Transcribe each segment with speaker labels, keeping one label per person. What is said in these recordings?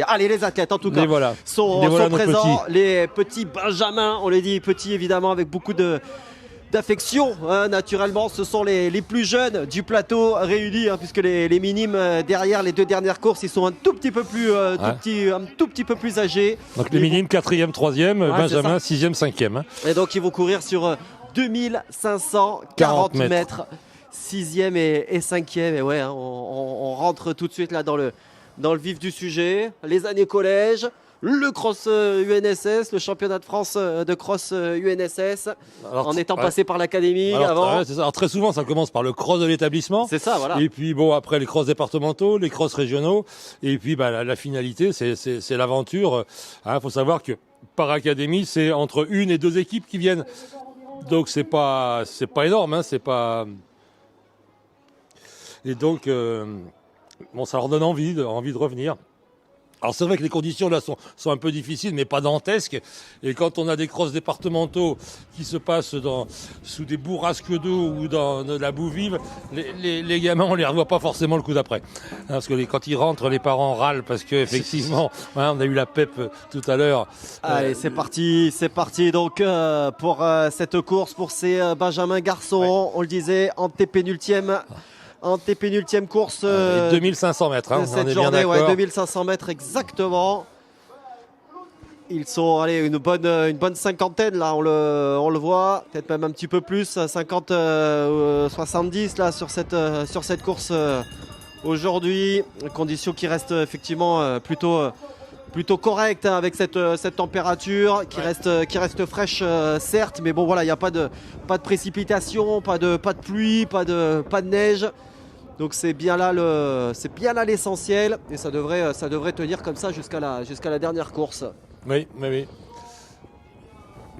Speaker 1: Allez, les athlètes en tout cas
Speaker 2: voilà.
Speaker 1: sont présents. Les petits Benjamins, on les dit petits évidemment avec beaucoup d'affection, hein, naturellement. Ce sont les plus jeunes du plateau réunis, hein, puisque les minimes derrière les deux dernières courses, ils sont un tout petit peu plus, un tout petit peu plus âgés.
Speaker 2: Donc les minimes 4e, 3e, Benjamin 6e, 5e. Hein.
Speaker 1: Et donc ils vont courir sur 2540 mètres. 6e et 5e. Et ouais, hein, on rentre tout de suite là dans le vif du sujet. Les années collège, le cross UNSS, le championnat de France de cross UNSS, en étant passé par l'académie avant.
Speaker 2: Alors très souvent, ça commence par le cross de l'établissement.
Speaker 1: C'est ça, voilà.
Speaker 2: Et puis bon, après les cross départementaux, les cross régionaux. Et puis la finalité, c'est l'aventure. Faut savoir que par académie, c'est entre 1 et 2 équipes qui viennent. Donc c'est pas énorme, hein, c'est pas. Et donc, ça leur donne envie de revenir. Alors c'est vrai que les conditions là sont un peu difficiles, mais pas dantesques. Et quand on a des crosses départementaux qui se passent sous des bourrasques d'eau ou dans de la boue vive, les gamins on les revoit pas forcément le coup d'après. Parce que quand ils rentrent, les parents râlent parce que effectivement, on a eu la PEP tout à l'heure.
Speaker 1: Allez, c'est parti donc pour cette course pour ces Benjamins garçons. Ouais. On le disait, antépénultième course.
Speaker 2: 2500 mètres, hein,
Speaker 1: cette journée, 2500 mètres exactement. Ils sont une bonne cinquantaine là, on le voit, peut-être même un petit peu plus, 50, 70 là sur cette course aujourd'hui. Conditions qui restent effectivement plutôt correctes, hein, avec cette température qui reste fraîche, certes, mais bon voilà, il n'y a pas de précipitation, pas de pluie, pas de neige. Donc c'est bien là l'essentiel, et ça devrait tenir comme ça jusqu'à la dernière course.
Speaker 2: Oui.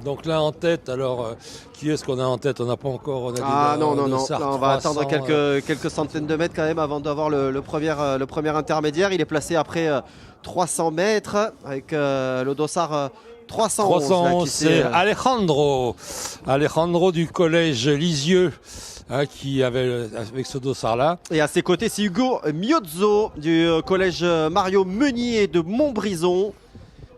Speaker 2: Donc là en tête, alors qui est-ce qu'on a en tête? On n'a pas encore.
Speaker 1: Non. Là, on va attendre quelques centaines de mètres quand même avant d'avoir le premier intermédiaire. Il est placé après 300 mètres avec le dossard 311.
Speaker 2: C'est Alejandro du collège Lisieux. Qui avait avec ce dossard-là.
Speaker 1: Et à ses côtés, c'est Hugo Miozzo du collège Mario Meunier de Montbrison,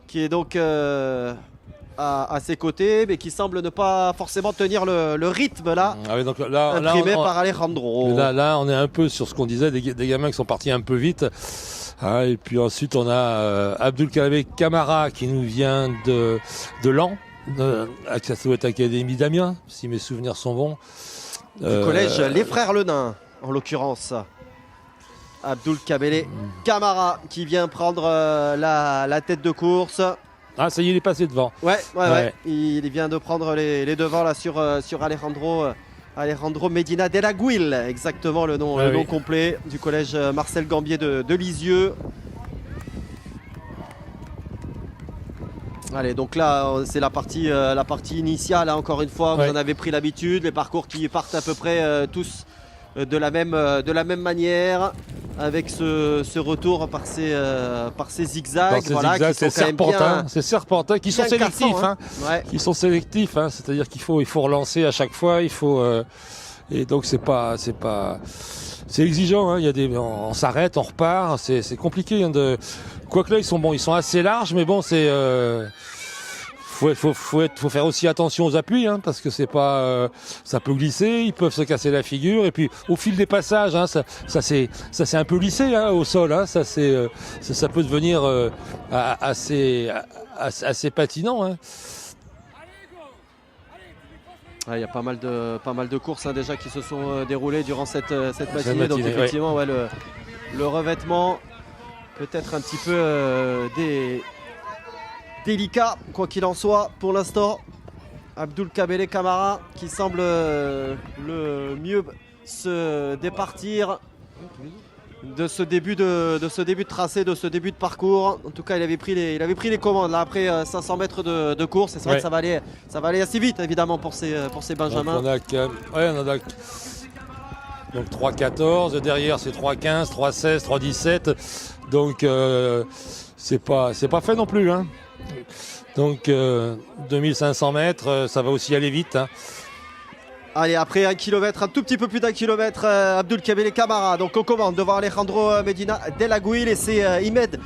Speaker 1: qui est donc à ses côtés, mais qui semble ne pas forcément tenir le rythme là,
Speaker 2: donc là
Speaker 1: imprimé par Alejandro.
Speaker 2: Là, on est un peu sur ce qu'on disait, des gamins qui sont partis un peu vite. Et puis ensuite, on a Abdulkader Camara qui nous vient de Laon, ça doit être Académie d'Amiens, si mes souvenirs sont bons.
Speaker 1: Du collège Les Frères Lenain, en l'occurrence. Abdulkader Camara qui vient prendre la tête de course.
Speaker 2: Ah, ça y est, il est passé devant.
Speaker 1: Ouais. Il vient de prendre les devants là sur Alejandro Medina de la Guil, exactement le nom complet du collège Marcel Gambier de Lisieux. Allez, donc là c'est la partie initiale, hein, encore une fois, vous en avez pris l'habitude, les parcours qui partent à peu près tous de la même manière, avec ce retour par ces zigzags,
Speaker 2: c'est serpentin qui sont sélectifs, qui sont sélectifs, c'est-à-dire qu'il faut relancer à chaque fois, et donc c'est exigeant, hein. On s'arrête, on repart, c'est compliqué, hein, quoique là ils sont assez larges, mais bon, c'est faut faire aussi attention aux appuis, hein, parce que c'est pas ça peut glisser, ils peuvent se casser la figure, et puis au fil des passages, hein, ça s'est un peu lissé, hein, au sol, hein, ça peut devenir assez patinant, hein.
Speaker 1: Il y a pas mal de courses, hein, déjà qui se sont déroulées durant cette matinée. Donc effectivement, le revêtement peut-être un petit peu délicat, quoi qu'il en soit pour l'instant. Abdulkader Camara qui semble le mieux se départir de ce début de tracé, de ce début de parcours. En tout cas, il avait pris les commandes là, après 500 mètres de course. Et c'est vrai que ça va aller assez vite, évidemment, pour ces Benjamins.
Speaker 2: Donc donc 3,14, derrière c'est 3,15, 3,16, 3,17. Donc c'est pas fait non plus, hein. Donc 2500 mètres, ça va aussi aller vite, hein.
Speaker 1: Allez, après un tout petit peu plus d'un kilomètre, Abdulkader Camara donc aux commandes devant Alejandro Medina de la Guil, et c'est Imed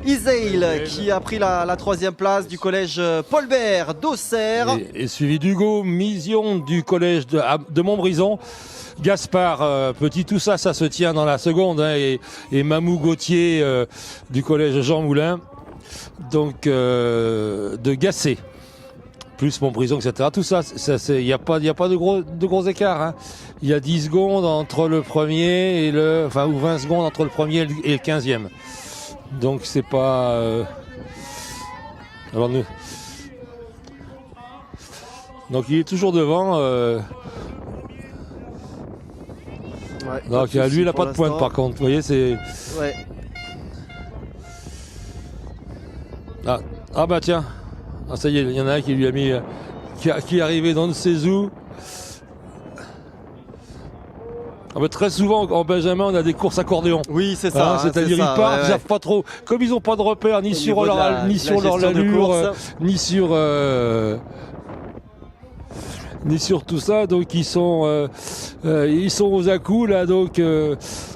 Speaker 1: Isaïl qui a pris la 3e place du collège Paul Bert d'Auxerre.
Speaker 2: Et suivi d'Hugo Mision du collège de Montbrison. Gaspard Petit, tout ça se tient dans la seconde, hein, et Mamou Gauthier du collège Jean Moulin, donc de Gassé, plus Montbrison, etc. Tout ça, il n'y a pas de gros écarts. Hein. Il y a 10 secondes entre le premier ou 20 secondes entre le premier et le 15e. Donc c'est pas. Alors nous. Donc il est toujours devant.
Speaker 1: Ouais,
Speaker 2: donc lui, il n'a pas de pointe par contre. Vous voyez, c'est.
Speaker 1: Ouais.
Speaker 2: Ah bah tiens. Ah, ça y est, il y en a un qui lui a mis. Qui est arrivé dans ses zoos. Ah bah très souvent en Benjamin, on a des courses accordéon.
Speaker 1: Oui, c'est ça.
Speaker 2: Hein, c'est-à-dire ils partent, ils savent pas trop. Comme ils n'ont pas de repères ni sur leur allure, ni sur tout ça, donc ils sont aux à-coups là, donc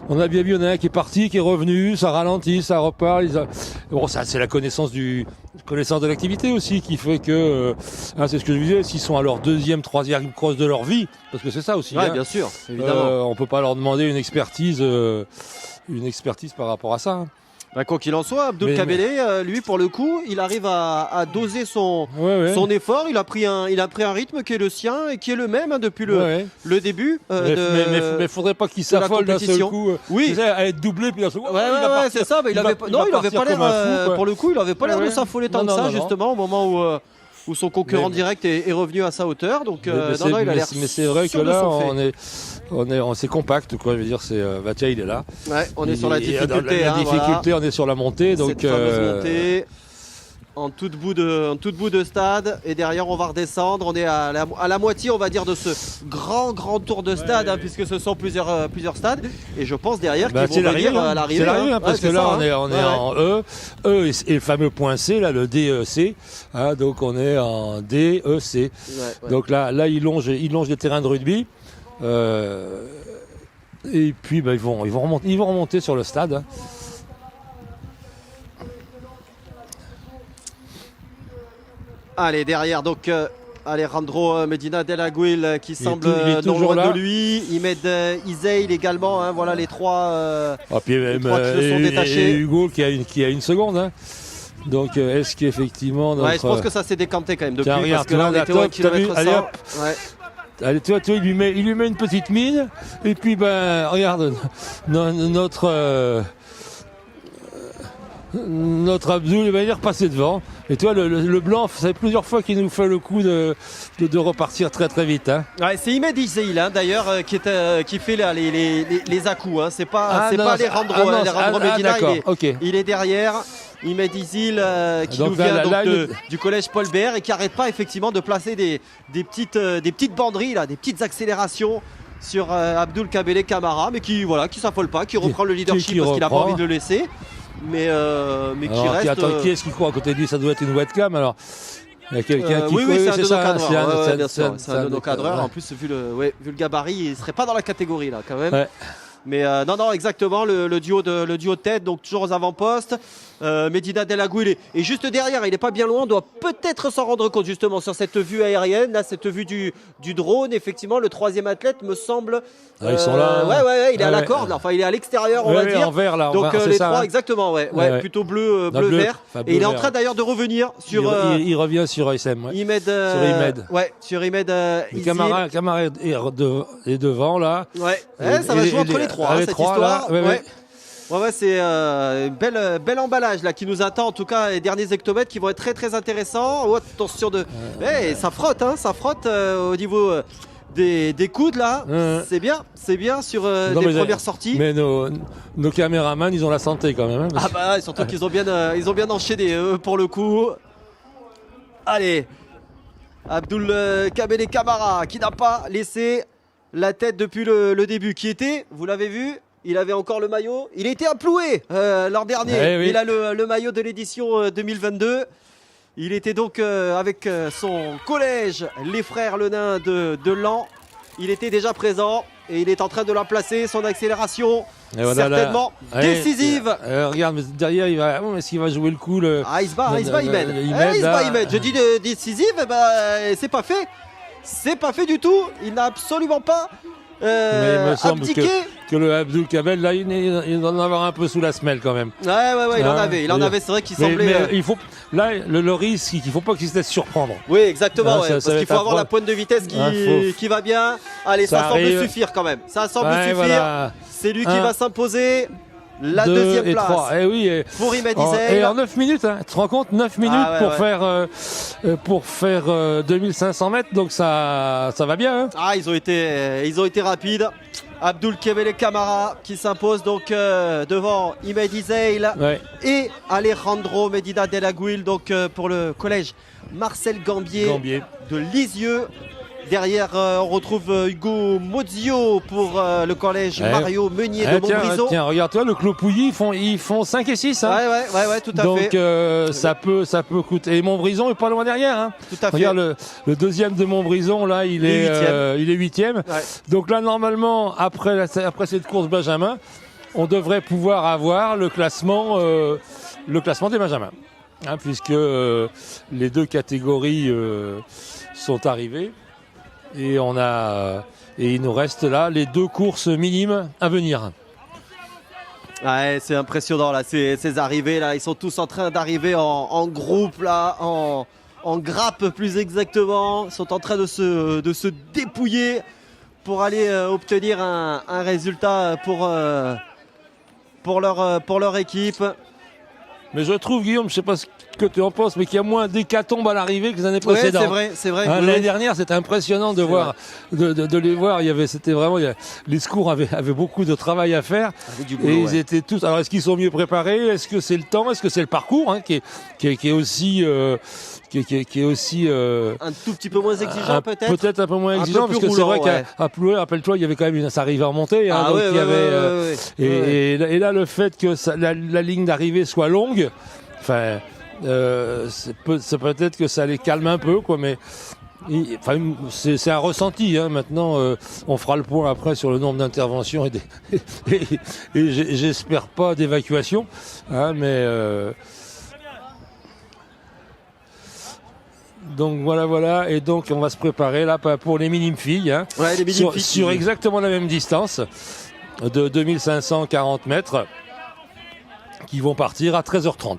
Speaker 2: on a bien vu, il y en a un qui est parti, qui est revenu, ça ralentit, ça repart. Bon, ça c'est la connaissance de l'activité aussi qui fait que c'est ce que je disais, s'ils sont à leur 2e, 3e cross de leur vie, parce que c'est ça aussi.
Speaker 1: Ouais,
Speaker 2: hein,
Speaker 1: bien sûr, évidemment.
Speaker 2: On peut pas leur demander une expertise par rapport à ça. Hein.
Speaker 1: Bah, quoi qu'il en soit, Abdul Kabele, lui pour le coup, il arrive à doser son effort. Il a pris un rythme qui est le sien et qui est le même, hein, depuis le début.
Speaker 2: Mais faudrait pas qu'il s'affole d'un seul coup.
Speaker 1: Oui,
Speaker 2: à être doublé puis d'un seul coup.
Speaker 1: Ouais, c'est ça. Mais il avait pas l'air. Pour le coup, il avait pas l'air de s'affoler tant que ça, justement, au moment où son concurrent direct est revenu à sa hauteur. Donc il a l'air.
Speaker 2: Mais c'est vrai que là, c'est compact, quoi. Je veux dire, tiens, il est là.
Speaker 1: Ouais, on est sur la difficulté.
Speaker 2: La difficulté, on est sur la montée, donc.
Speaker 1: Cette fameuse montée. En toute bout de stade, et derrière on va redescendre. On est à la moitié, on va dire, de ce grand tour de stade, hein, puisque ce sont plusieurs stades. Et je pense derrière qu'ils vont venir à l'arrivée.
Speaker 2: C'est l'arrivée, parce que là on est en E et le fameux point C, là le DEC. Hein, donc on est en DEC. Ouais. Donc là ils longent les terrains de rugby. Et puis ils vont remonter sur le stade. Hein.
Speaker 1: Allez, derrière, donc Alejandro Medina del Aguil qui semble dans le rôle de lui. Imed Isaïl également, hein, voilà les trois, qui se sont détachés.
Speaker 2: Et Hugo qui a une seconde. Hein. Donc est-ce qu'effectivement
Speaker 1: je pense que ça s'est décanté quand même depuis.
Speaker 2: Tiens, regarde,
Speaker 1: parce que là on était au kilomètre 100.
Speaker 2: Allez, tu vois, il lui met une petite mine. Et puis regarde, notre Abdul, il est repassé devant. Et toi, le blanc, ça fait plusieurs fois qu'il nous fait le coup de repartir très très vite. Hein.
Speaker 1: Ouais, c'est Imed Isaïl, hein, d'ailleurs, qui fait les à-coups. Hein. C'est pas Alejandro Medina. Il est derrière. Imed Isaïl qui nous vient du collège Paul Bert et qui n'arrête pas effectivement de placer des petites banderilles, là, des petites accélérations sur Abdul Kabele Camara, mais qui s'affole pas, qui reprend le leadership parce qu'il n'a pas envie de le laisser. Mais qui reste.
Speaker 2: Attends, qui est-ce qui court à côté de lui? Ça doit être une webcam alors. Il y a quelqu'un qui
Speaker 1: oui, c'est un de nos cadreurs.
Speaker 2: C'est un
Speaker 1: de nos cadreurs. En plus, vu le gabarit, il ne serait pas dans la catégorie là quand même.
Speaker 2: Ouais.
Speaker 1: Mais non, exactement, le duo de tête, donc toujours aux avant-postes. Medina del Aguil est juste derrière, il n'est pas bien loin, on doit peut-être s'en rendre compte justement sur cette vue aérienne, là, cette vue du drone. Effectivement, le 3e athlète me semble.
Speaker 2: Ils sont là.
Speaker 1: Il est à la corde, là. Enfin, il est à l'extérieur, on va dire.
Speaker 2: En vert, là.
Speaker 1: Donc les
Speaker 2: ça,
Speaker 1: trois,
Speaker 2: hein.
Speaker 1: Exactement, plutôt bleu-vert. Et il est en train d'ailleurs de revenir sur.
Speaker 2: Il revient sur SM. Ouais.
Speaker 1: Sur Imed.
Speaker 2: Camara est devant, là.
Speaker 1: Ça va jouer entre les trois, cette histoire. C'est un bel emballage là qui nous attend, en tout cas les derniers hectomètres qui vont être très très intéressants. Oh, attention ça frotte, ça frotte au niveau des coudes là. C'est bien sur les premières sorties.
Speaker 2: Mais nos caméramans, ils ont la santé quand même. Hein,
Speaker 1: surtout qu'ils ont bien enchaîné pour le coup. Allez, Abdul Kabele Camara qui n'a pas laissé la tête depuis le début, qui était, vous l'avez vu, il avait encore le maillot. Il a été apploué l'an dernier.
Speaker 2: Oui.
Speaker 1: Il a le maillot de l'édition 2022. Il était donc avec son collège, les frères Le Nain de Laon. Il était déjà présent. Et il est en train de la placer, son accélération,
Speaker 2: Et voilà,
Speaker 1: certainement décisive.
Speaker 2: Regarde, mais derrière, est-ce qu'il va jouer le coup
Speaker 1: Il se bat, il mène.
Speaker 2: il mène.
Speaker 1: Je dis décisive, c'est pas fait. C'est pas fait du tout. Il n'a absolument pas
Speaker 2: mais il me semble
Speaker 1: abdiqué.
Speaker 2: que le Abdul Kamel, là, il doit en avoir un peu sous la semelle quand même.
Speaker 1: Ouais, il en avait. Il en avait, c'est vrai qu'il semblait.
Speaker 2: Mais il faut, là, le risque, il ne faut pas qu'il se laisse surprendre.
Speaker 1: Oui, exactement. Parce qu'il faut avoir la pointe de vitesse qui
Speaker 2: qui
Speaker 1: va bien. Allez, ça semble suffire quand même. Ça semble suffire. Voilà. C'est lui qui va s'imposer. La deuxième place.
Speaker 2: 3. Eh oui,
Speaker 1: pour Imad Izel.
Speaker 2: Et en 9 minutes, hein, tu te rends compte, 9 minutes pour faire 2500 mètres, donc ça va bien. Hein.
Speaker 1: Ils ont été rapides. Abdul Kebele Camara qui s'impose donc devant Imad Izel et Alejandro Medina del Aguil donc pour le collège Marcel Gambier. De Lisieux. Derrière, on retrouve Hugo Mozio pour le collège Mario Meunier de Montbrison.
Speaker 2: Tiens, regarde-toi, le Clos Pouilly, ils font 5 et 6. Hein.
Speaker 1: Ouais, tout à fait.
Speaker 2: Donc, ça peut coûter. Et Montbrison est pas loin derrière. Hein.
Speaker 1: Tout à fait.
Speaker 2: Regarde, le deuxième de Montbrison, là, il est 8e. Ouais. Donc là, normalement, après cette course Benjamin, on devrait pouvoir avoir le classement des Benjamins. Hein, puisque les deux catégories sont arrivées. Et il nous reste là les 2 courses minimes à venir.
Speaker 1: Ouais, c'est impressionnant là, ces arrivées là, ils sont tous en train d'arriver en groupe là, en grappe plus exactement. Ils sont en train de se dépouiller pour aller obtenir un résultat pour leur équipe.
Speaker 2: Mais je trouve, Guillaume, je ne sais pas ce que tu en penses, mais qu'il y a moins d'hécatombes à l'arrivée que les années précédentes.
Speaker 1: C'est vrai.
Speaker 2: Hein, l'année dernière, c'était impressionnant de les voir. C'était vraiment, les secours avaient beaucoup de travail à faire. Et ils étaient tous. Alors, est-ce qu'ils sont mieux préparés? Est-ce que c'est le temps? Est-ce que c'est le parcours qui est aussi
Speaker 1: un tout petit peu moins exigeant peut-être.
Speaker 2: Peut-être un peu moins exigeant parce que c'est vrai qu'à Plouer, rappelle-toi, il y avait quand même ça arrivait à remonter. Hein, et là, le fait que la ligne d'arrivée soit longue, enfin, c'est peut-être que ça les calme un peu, quoi. Mais c'est un ressenti. Hein. Maintenant, on fera le point après sur le nombre d'interventions et j'espère pas d'évacuation. Hein, mais donc voilà, et donc on va se préparer là pour les minimes filles, hein, sur exactement la même distance de 2540 mètres qui vont partir à 13h30.